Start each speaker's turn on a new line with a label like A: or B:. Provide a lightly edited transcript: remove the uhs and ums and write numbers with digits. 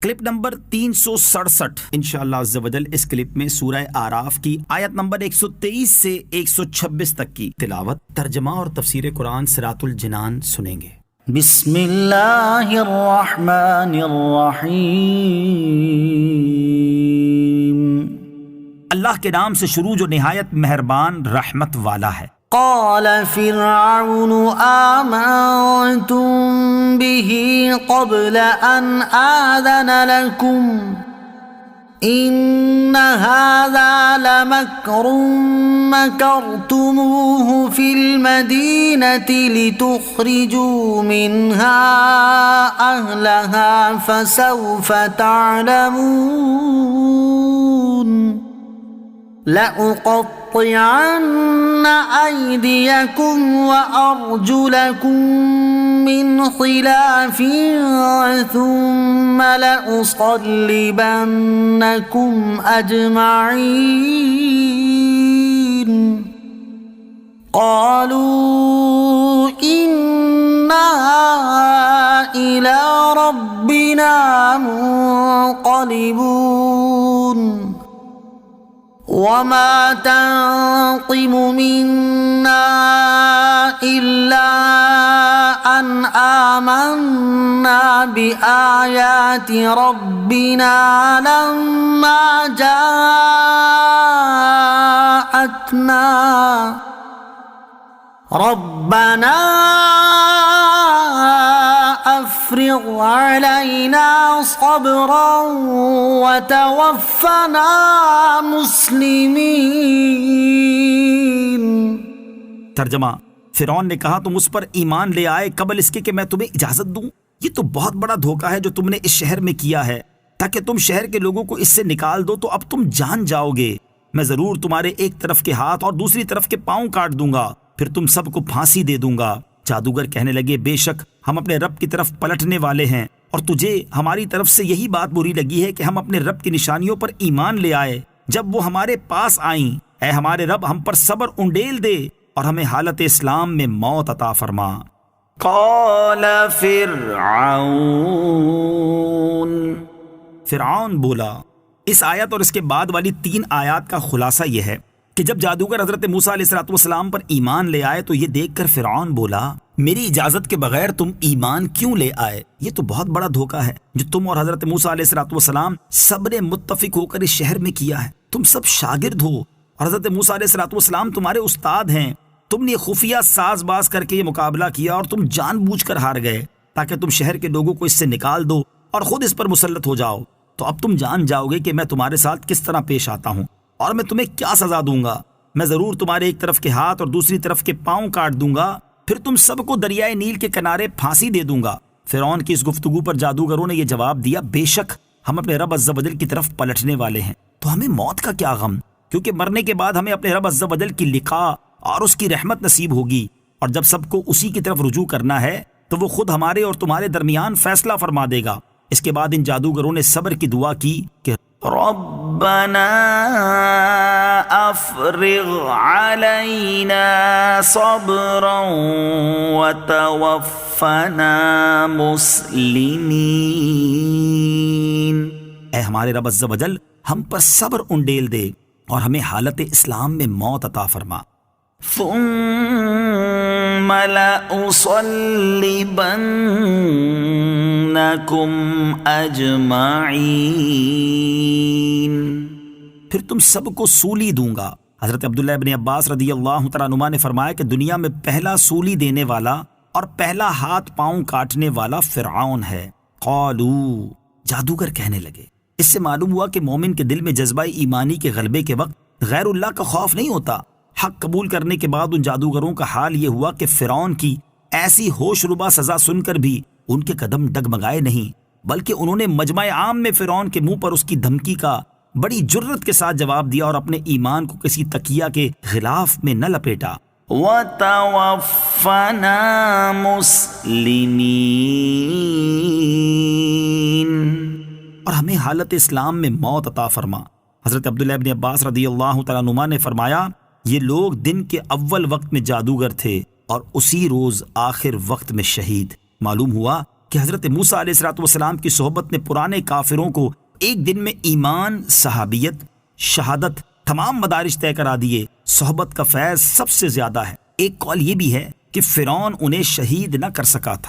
A: Clip number 367 انشاءاللہ عز و جل اس کلپ میں سورہ اعراف کی آیت نمبر 123 سے 126 تک کی تلاوت، ترجمہ اور تفسیر قرآن صراط الجنان سنیں گے۔
B: بسم اللہ الرحمن الرحیم۔
A: اللہ کے نام سے شروع جو نہایت مہربان رحمت والا ہے۔
B: قال فرعون آمنتم به قبل ان آذن لكم ان هذا لمكر مكرتموه في المدينة لتخرجوا منها أهلها فسوف تعلمون لأقطعن أيديكم وأرجلكم من خلاف ثم لأصلبنكم أجمعين قالوا إنا إلى ربنا منقلبون وما تنقم منا إلا أن آمنا بآيات ربنا لما جاءتنا ربنا افرغ علينا صبرا وتوفنا مسلمین۔
A: ترجمہ، فرعون نے کہا تم اس پر ایمان لے آئے قبل اس کے کہ میں تمہیں اجازت دوں؟ یہ تو بہت بڑا دھوکہ ہے جو تم نے اس شہر میں کیا ہے تاکہ تم شہر کے لوگوں کو اس سے نکال دو، تو اب تم جان جاؤ گے۔ میں ضرور تمہارے ایک طرف کے ہاتھ اور دوسری طرف کے پاؤں کاٹ دوں گا، پھر تم سب کو پھانسی دے دوں گا۔ جادوگر کہنے لگے بے شک ہم اپنے رب کی طرف پلٹنے والے ہیں، اور تجھے ہماری طرف سے یہی بات بری لگی ہے کہ ہم اپنے رب کی نشانیوں پر ایمان لے آئے جب وہ ہمارے پاس آئیں۔ اے ہمارے رب ہم پر صبر انڈیل دے اور ہمیں حالت اسلام میں موت عطا فرما۔
B: قال فرعون
A: بولا۔ اس آیت اور اس کے بعد والی 3 آیات کا خلاصہ یہ ہے کہ جب جادوگر حضرت موسیٰ علیہ السلام پر ایمان لے آئے تو یہ دیکھ کر فرعون بولا میری اجازت کے بغیر تم ایمان کیوں لے آئے؟ یہ تو بہت بڑا دھوکہ ہے جو تم اور حضرت موسیٰ علیہ السلام سب نے متفق ہو کر اس شہر میں کیا ہے۔ تم سب شاگرد ہو اور حضرت موسیٰ علیہ السلام تمہارے استاد ہیں۔ تم نے خفیہ ساز باز کر کے یہ مقابلہ کیا اور تم جان بوجھ کر ہار گئے تاکہ تم شہر کے لوگوں کو اس سے نکال دو اور خود اس پر مسلط ہو جاؤ۔ تو اب تم جان جاؤ گے کہ میں تمہارے ساتھ کس طرح پیش آتا ہوں اور میں تمہیں کیا سزا دوں گا۔ میں ضرور تمہارے ایک طرف کے ہاتھ اور دوسری طرف کے پاؤں کاٹ دوں گا، پھر تم سب کو دریائے نیل کے کنارے پھانسی دے دوں گا۔ فرعون کی اس گفتگو پر جادوگروں نے یہ جواب دیا بے شک ہم اپنے رب عز و جل کی طرف پلٹنے والے ہیں، تو ہمیں موت کا کیا غم، کیونکہ مرنے کے بعد ہمیں اپنے رب عز و جل کی لقاء اور اس کی رحمت نصیب ہوگی، اور جب سب کو اسی کی طرف رجوع کرنا ہے تو وہ خود ہمارے اور تمہارے درمیان فیصلہ فرما دے گا۔ اس کے بعد ان جادوگروں نے صبر کی دعا کی کہ
B: ربنا افرغ علینا صبرا وتوفنا مسلمین۔
A: اے ہمارے رب عز و جل ہم پر صبر انڈیل دے اور ہمیں حالت اسلام میں موت عطا فرما۔
B: ثم لأصلبنكم أجمعين،
A: پھر تم سب کو سولی دوں گا۔ حضرت عبداللہ ابن عباس رضی اللہ تعالیٰ عنہ نے فرمایا کہ دنیا میں پہلا سولی دینے والا اور پہلا ہاتھ پاؤں کاٹنے والا فرعون ہے۔ قالو، جادوگر کہنے لگے، اس سے معلوم ہوا کہ مومن کے دل میں جذبہ ایمانی کے غلبے کے وقت غیر اللہ کا خوف نہیں ہوتا۔ حق قبول کرنے کے بعد ان جادوگروں کا حال یہ ہوا کہ فرعون کی ایسی ہوش ربا سزا سن کر بھی ان کے قدم ڈگمگائے نہیں، بلکہ انہوں نے مجمع عام میں فرعون کے منہ پر اس کی دھمکی کا بڑی جرت کے ساتھ جواب دیا اور اپنے ایمان کو کسی تکیہ کے غلاف میں نہ لپیٹا۔
B: وَتَوَفَّنَا مُسْلِمِينَ،
A: اور ہمیں حالت اسلام میں موت عطا فرما۔ حضرت عبداللہ ابن عباس رضی اللہ تعالیٰ عنہ نے فرمایا یہ لوگ دن کے اول وقت میں جادوگر تھے اور اسی روز آخر وقت میں شہید۔ معلوم ہوا کہ حضرت موسیٰ علیہ السلام کی صحبت نے پرانے کافروں کو ایک دن میں ایمان، صحابیت، شہادت، تمام مدارج طے کرا دیے۔ صحبت کا فیض سب سے زیادہ ہے۔ ایک قول یہ بھی ہے کہ فرعون انہیں شہید نہ کر سکا تھا۔